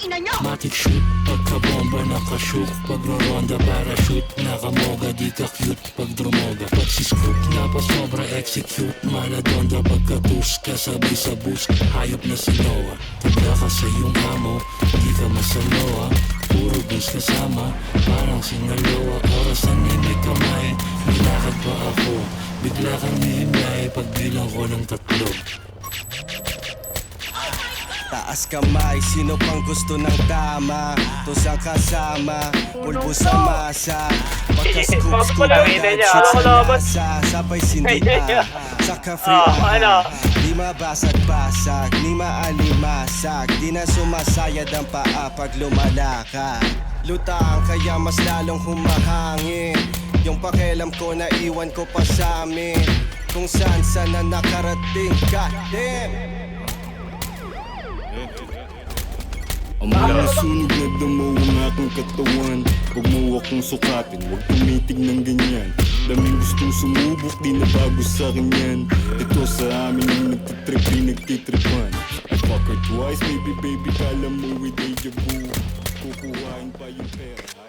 ina nyo! Matic shoot, pagkabomba nakashoot. Pagro-ronda parachute, nakamoga di ka cute. Pag drumoga, pag si scoop, napasobra execute. Maladonda pagkatus, kasabay sa bus. Hayop na si Noah, tabla ka sa iyong amo. Di ka masaloa, puro bus kasama. Parang Sinaloa, oras na may kamay. Nilakad pa ako, bigla kang nihimlay. Pagbilang ko ng 3. Taas kamay, sino pang gusto ng tama? Tosang kasama, pulbo sa masa. Pagka-scoop-scoop, pagka-shoot sa nasa. Sabay sindita, saka free di mabasag-basag, di maalimasag. Di na sumasayad ang paa pag lumalakad. Lutang kaya mas lalong humahangin. Yung pakialam ko na iwan ko pa sa amin. Kung saan na nakarating ka, damn. Ang mga sunog na damo ang aking katawan. Huwag mo akong sukatin, huwag tumitig ng ganyan. Daming gustong sumubok, di na bago sa'kin yan. Ito sa amin yung nagtitrip, di nagtitripan. I fuck her twice, baby, kala mo with deja vu. Kukuhain pa yung pera.